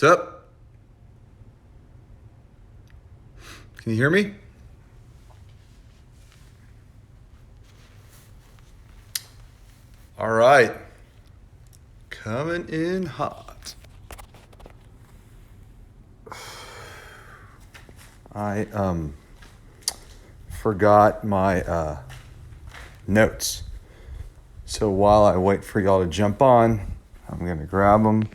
What's up? Can you hear me? All right. Coming in hot. I forgot my notes. So while I wait for y'all to jump on, I'm going to grab them.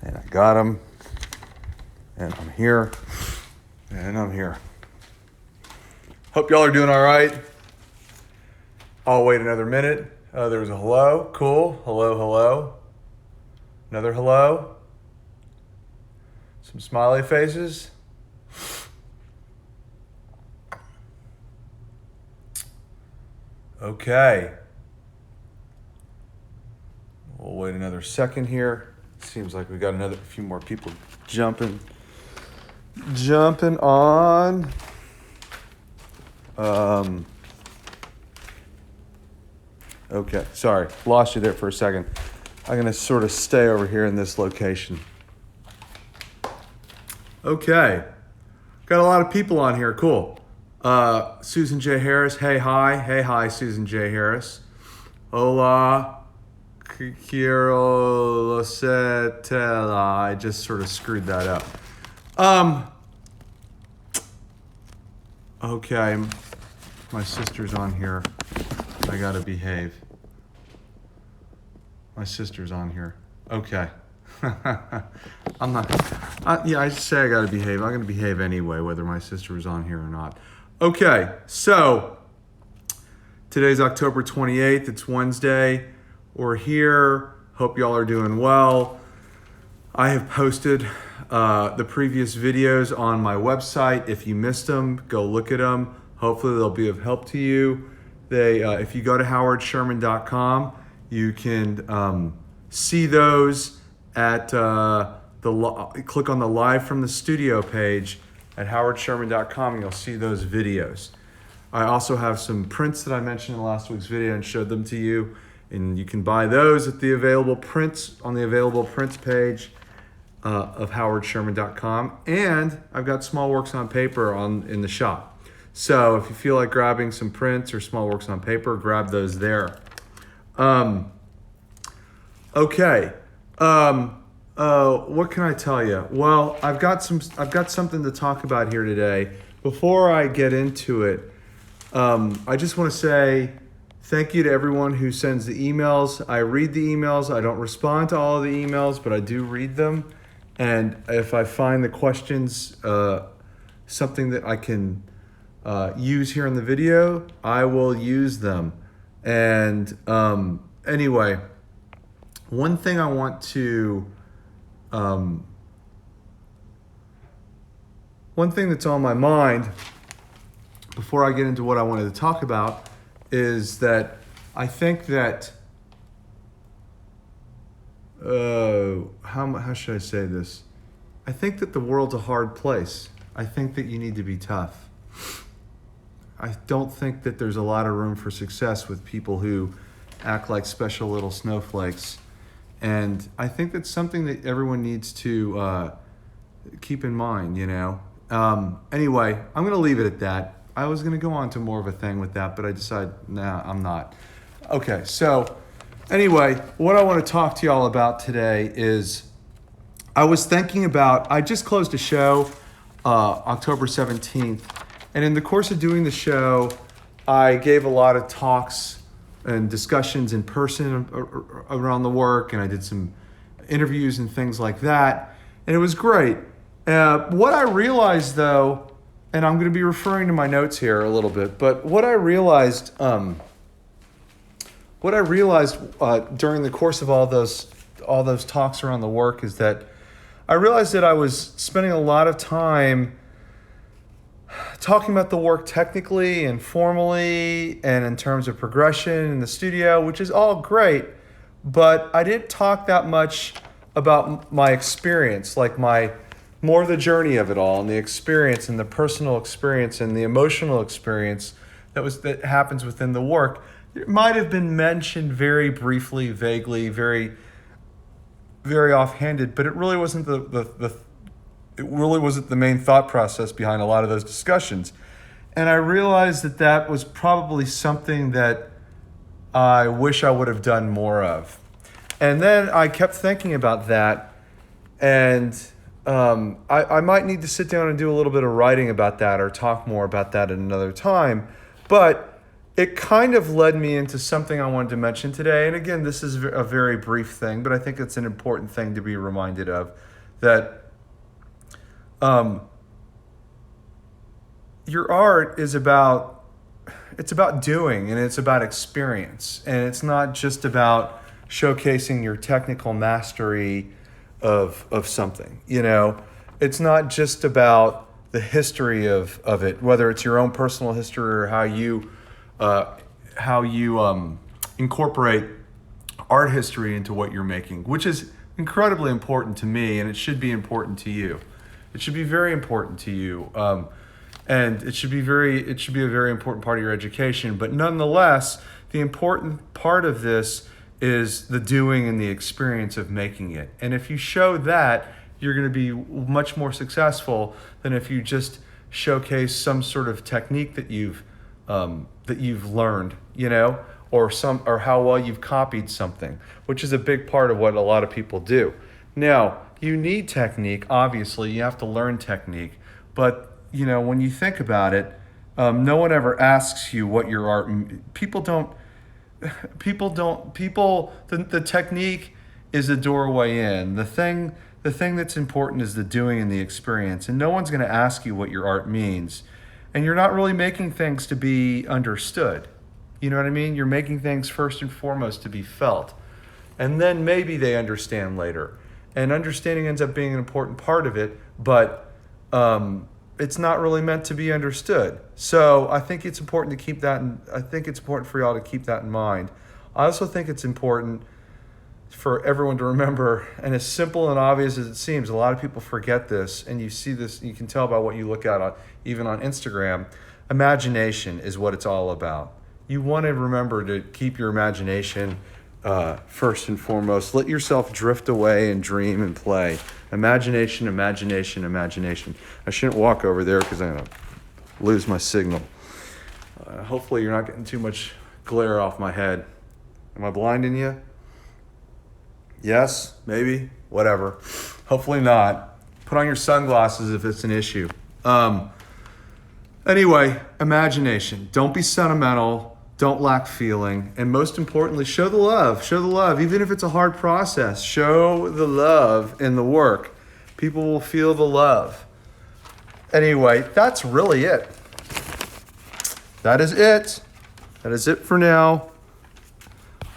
And I got them. And I'm here. And I'm here. Hope y'all are doing all right. I'll wait another minute. There was a hello. Cool. Hello, hello. Another hello. Some smiley faces. Okay. We'll wait another second here. Seems like we got a few more people jumping on. Okay, sorry, lost you there for a second. I'm gonna sort of stay over here in this location. Okay, got a lot of people on here, cool. Susan J. Harris, hey hi, Susan J. Harris. Hola, quiero setela. I just sort of screwed that up. Okay, my sister's on here. I gotta behave. My sister's on here. Okay. I'm not. I say I gotta behave. I'm gonna behave anyway, whether my sister is on here or not. Okay, so today's October 28th. It's Wednesday. We're here. Hope y'all are doing well. I have posted the previous videos on my website. If you missed them, go look at them. Hopefully they'll be of help to you. If you go to howardsherman.com, you can see those at click on the Live from the Studio page at howardsherman.com, and you'll see those videos. I also have some prints that I mentioned in last week's video and showed them to you, and you can buy those at the available prints on the available prints page of howardsherman.com. And I've got small works on paper in the shop. So if you feel like grabbing some prints or small works on paper, grab those there. Okay. What can I tell you? Well, I've got something to talk about here today. Before I get into it, I just want to say thank you to everyone who sends the emails. I read the emails. I don't respond to all of the emails, but I do read them. And if I find the questions something that I can use here in the video, I will use them. And anyway, one thing I want to, one thing that's on my mind before I get into what I wanted to talk about is that I think that, how should I say this? I think that the world's a hard place. I think that you need to be tough. I don't think that there's a lot of room for success with people who act like special little snowflakes. And I think that's something that everyone needs to keep in mind, you know. Anyway, I'm going to leave it at that. I was going to go on to more of a thing with that, but I decided, nah, I'm not. Okay, so anyway, what I want to talk to y'all about today is I was thinking about, I just closed a show October 17th. And in the course of doing the show, I gave a lot of talks and discussions in person around the work, and I did some interviews and things like that, and it was great. What I realized, though, and I'm going to be referring to my notes here a little bit, but what I realized during the course of all those talks around the work is that I realized that I was spending a lot of time talking about the work technically and formally and in terms of progression in the studio, which is all great, but I didn't talk that much about my experience, like more the journey of it all and the experience and the personal experience and the emotional experience that happens within the work it might have been mentioned very briefly, vaguely, very, very offhanded, but it really wasn't it really wasn't the main thought process behind a lot of those discussions. And I realized that that was probably something that I wish I would have done more of. And then I kept thinking about that, and I might need to sit down and do a little bit of writing about that or talk more about that at another time. But it kind of led me into something I wanted to mention today. And again, this is a very brief thing, but I think it's an important thing to be reminded of, that your art is it's about doing, and it's about experience, and it's not just about showcasing your technical mastery of something. It's not just about the history of it, whether it's your own personal history or how you incorporate art history into what you're making, which is incredibly important to me, and it should be important to you. It should be very important to you. And it should be a very important part of your education. But nonetheless, the important part of this is the doing and the experience of making it. And if you show that, you're going to be much more successful than if you just showcase some sort of technique that you've learned, or how well you've copied something, which is a big part of what a lot of people do. Now, you need technique. Obviously, you have to learn technique, but when you think about it, no one ever asks you what your art. The technique is the doorway in. The thing that's important is the doing and the experience. And no one's going to ask you what your art means. And you're not really making things to be understood. You know what I mean? You're making things first and foremost to be felt. And then maybe they understand later. And understanding ends up being an important part of it, but it's not really meant to be understood. So I think it's important to keep that, I think it's important for y'all to keep that in mind. I also think it's important for everyone to remember, and as simple and obvious as it seems, a lot of people forget this, and you see this, you can tell by what you look at even on Instagram. Imagination is what it's all about. You want to remember to keep your imagination first and foremost. Let yourself drift away and dream and play. Imagination, imagination, imagination. I shouldn't walk over there because I'm going to lose my signal. Hopefully you're not getting too much glare off my head. Am I blinding you? Yes, maybe, whatever. Hopefully not. Put on your sunglasses if it's an issue. Anyway, imagination. Don't be sentimental. Don't lack feeling. And most importantly, show the love. Show the love. Even if it's a hard process, show the love in the work. People will feel the love. Anyway, that's really it. That is it. That is it for now.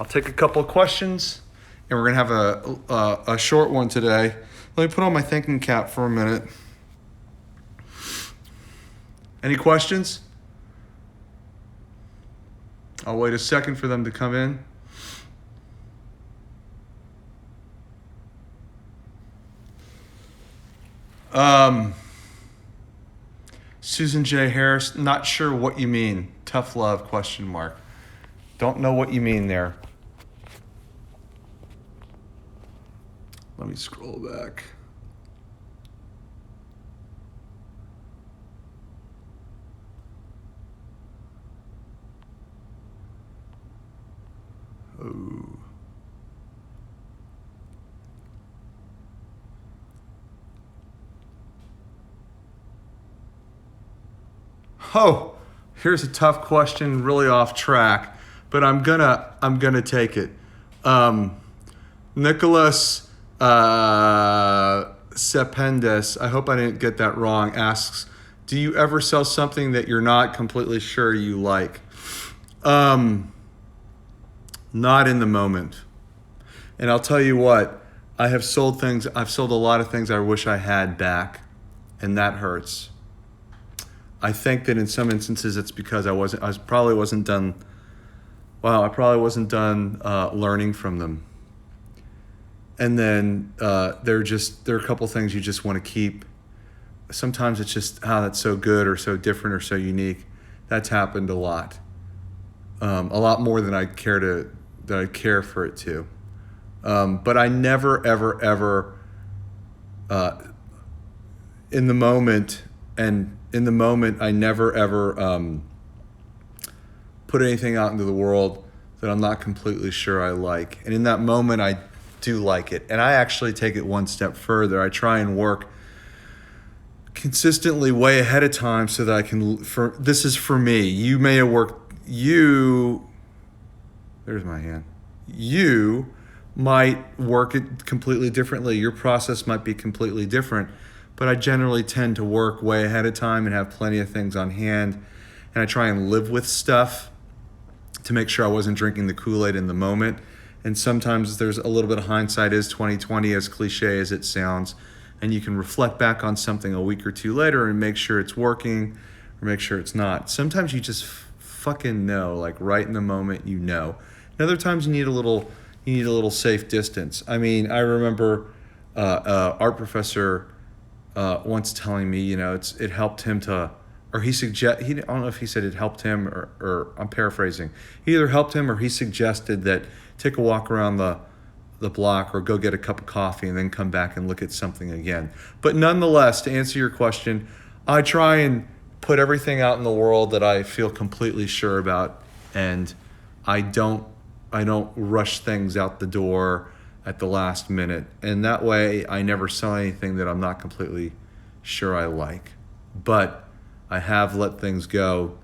I'll take a couple of questions, and we're going to have a short one today. Let me put on my thinking cap for a minute. Any questions? I'll wait a second for them to come in. Susan J. Harris, not sure what you mean. Tough love, question mark. Don't know what you mean there. Let me scroll back. Oh, here's a tough question, really off track, but I'm gonna take it. Nicholas Sependes, I hope I didn't get that wrong, asks, do you ever sell something that you're not completely sure you like? Not in the moment. And I'll tell you what, I've sold a lot of things I wish I had back, and that hurts. I think that in some instances it's because I probably wasn't done learning from them. And then there are a couple things you just want to keep. Sometimes it's just, that's so good or so different or so unique. That's happened a lot. a lot more than I care for it to. But I never, ever, ever, in the moment, I never, ever put anything out into the world that I'm not completely sure I like. And in that moment, I do like it. And I actually take it one step further. I try and work consistently way ahead of time so that I can, this is for me. You may have worked, there's my hand. You might work it completely differently. Your process might be completely different, but I generally tend to work way ahead of time and have plenty of things on hand. And I try and live with stuff to make sure I wasn't drinking the Kool-Aid in the moment. And sometimes there's a little bit of hindsight is 20/20, as cliche as it sounds. And you can reflect back on something a week or two later and make sure it's working or make sure it's not. Sometimes you just fucking know, like right in the moment, you know. And other times you need a little safe distance. I mean, I remember art professor once telling me, it helped him to, or I don't know if he said it helped him or I'm paraphrasing. He either helped him or he suggested that take a walk around the block or go get a cup of coffee and then come back and look at something again. But nonetheless, to answer your question, I try and put everything out in the world that I feel completely sure about, and I don't rush things out the door at the last minute. And that way I never sell anything that I'm not completely sure I like. But I have let things go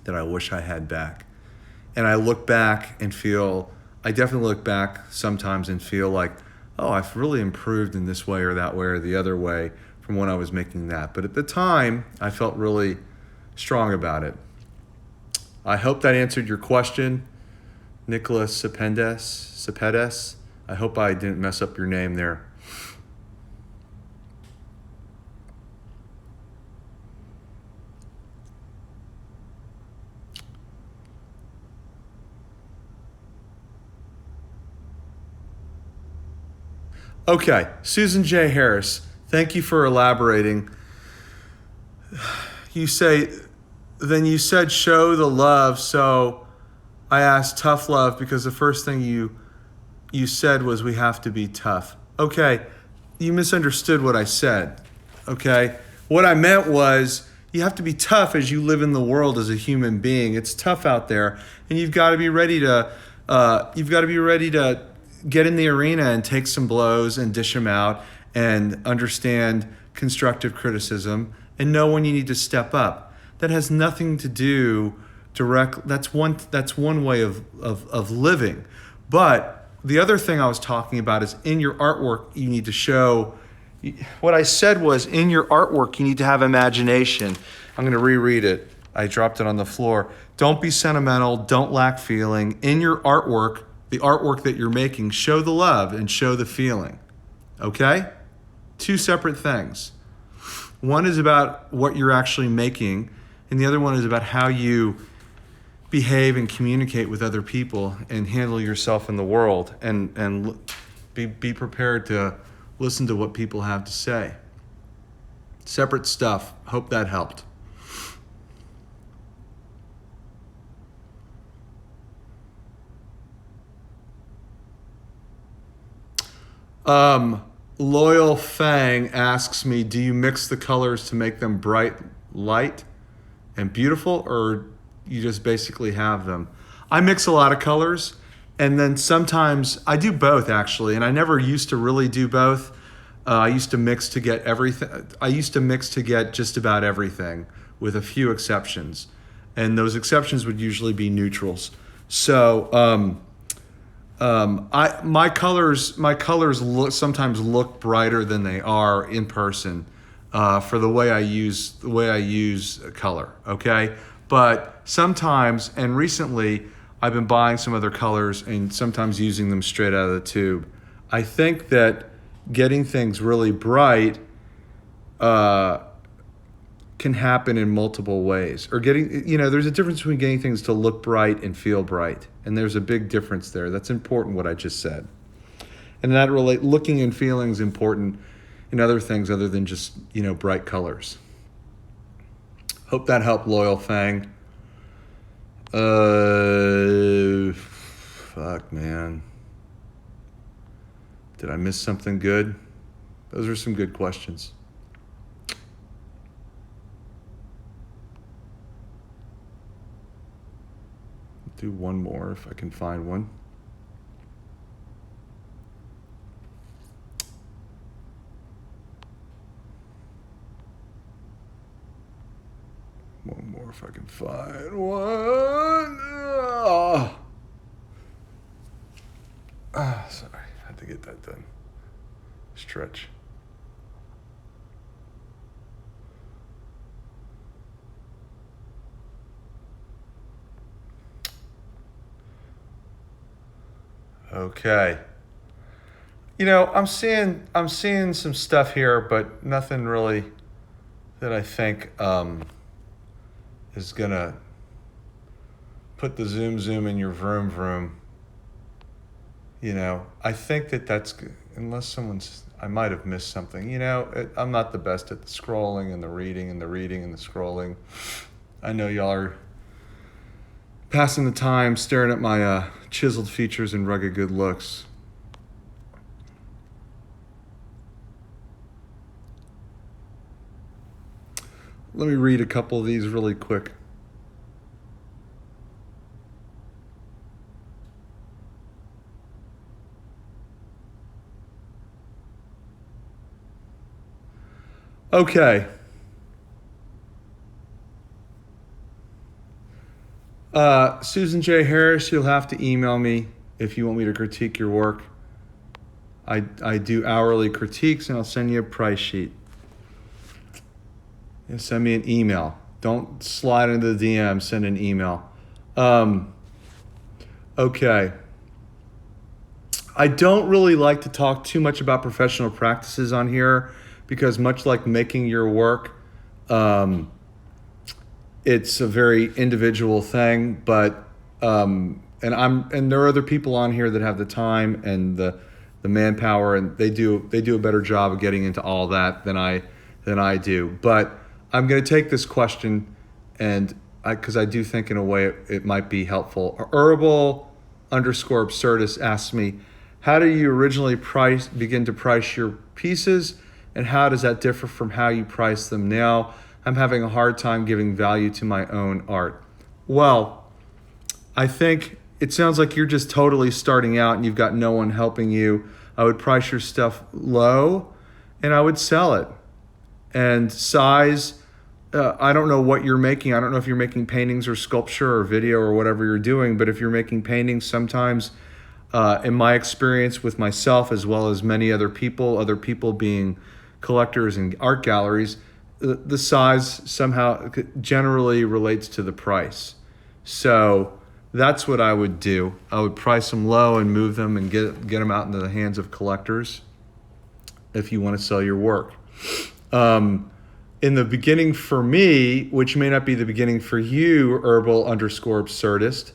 that I wish I had back. And I look back and I definitely look back sometimes and feel like, oh, I've really improved in this way or that way or the other way from when I was making that. But at the time, I felt really strong about it. I hope that answered your question, Nicholas Cepedes. I hope I didn't mess up your name there. Okay, Susan J. Harris, thank you for elaborating. You said show the love, so I asked tough love because the first thing you said was we have to be tough. Okay, you misunderstood what I said, okay? What I meant was you have to be tough as you live in the world as a human being. It's tough out there, and you've got to be ready to get in the arena and take some blows and dish them out and understand constructive criticism and know when you need to step up. That has nothing to do that's one way of living. But the other thing I was talking about is in your artwork you need to show, what I said was in your artwork you need to have imagination. I'm going to reread it. I dropped it on the floor. Don't be sentimental, don't lack feeling. In your artwork, the artwork that you're making, show the love and show the feeling. Okay? Two separate things. One is about what you're actually making, and the other one is about how you behave and communicate with other people and handle yourself in the world and be prepared to listen to what people have to say. Separate stuff. Hope that helped. Loyal Fang asks me, do you mix the colors to make them bright, light, and beautiful, or you just basically have them? I mix a lot of colors, and then sometimes I do both, actually, and I never used to really do both. I used to mix to get everything. I used to mix to get just about everything, with a few exceptions, and those exceptions would usually be neutrals. So, my colors sometimes look brighter than they are in person, for the way I use color. Okay, but sometimes and recently I've been buying some other colors and sometimes using them straight out of the tube. I think that getting things really bright can happen in multiple ways, or there's a difference between getting things to look bright and feel bright, and there's a big difference there. That's important, what I just said, and that looking and feeling is important in other things other than just bright colors. Hope that helped, Loyal Fang. Fuck, man. Did I miss something good? Those are some good questions. Do one more if I can find one. One more if I can find one. Sorry, I had to get that done. Stretch. Okay. I'm seeing some stuff here, but nothing really that I think is gonna put the zoom in your vroom vroom. I think that's good, unless I might have missed something. I'm not the best at the scrolling and the reading and the reading and the scrolling. I know y'all are passing the time staring at my chiseled features and rugged good looks. Let me read a couple of these really quick. Okay. Susan J. Harris, you'll have to email me if you want me to critique your work. I do hourly critiques, and I'll send you a price sheet. And send me an email. Don't slide into the DM, send an email. Okay. I don't really like to talk too much about professional practices on here because much like making your work, it's a very individual thing, but and there are other people on here that have the time and the manpower, and they do a better job of getting into all that than I do. But I'm going to take this question, and because I do think in a way it might be helpful. Herbal_absurdist asks me, how do you originally begin to price your pieces, and how does that differ from how you price them now? I'm having a hard time giving value to my own art. Well, I think it sounds like you're just totally starting out and you've got no one helping you. I would price your stuff low and I would sell it. And size, I don't know what you're making. I don't know if you're making paintings or sculpture or video or whatever you're doing, but if you're making paintings, sometimes in my experience with myself as well as many other people being collectors and art galleries, the size somehow generally relates to the price. So that's what I would do. I would price them low and move them and get them out into the hands of collectors if you want to sell your work. In the beginning for me, which may not be the beginning for you, herbal_absurdist,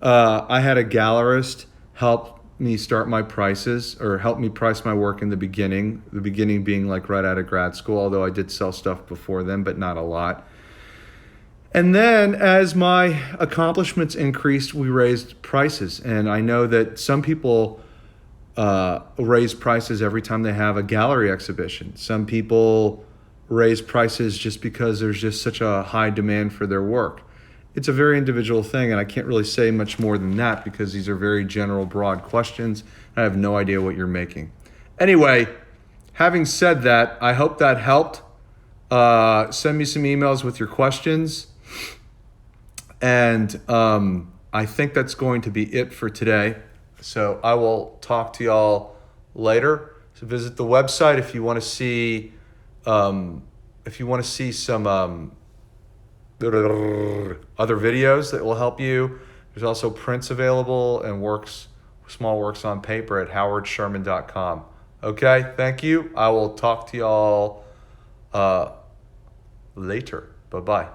I had a gallerist help me start my prices, or help me price my work in the beginning being like right out of grad school, although I did sell stuff before then, but not a lot. And then as my accomplishments increased, we raised prices. And I know that some people raise prices every time they have a gallery exhibition. Some people raise prices just because there's just such a high demand for their work. It's a very individual thing, and I can't really say much more than that because these are very general, broad questions. I have no idea what you're making. Anyway, having said that, I hope that helped. Send me some emails with your questions. And I think that's going to be it for today. So I will talk to y'all later. So visit the website if you want to see some other videos that will help you. There's also prints available and small works on paper at howardsherman.com. Okay, thank you. I will talk to y'all later. Bye-bye.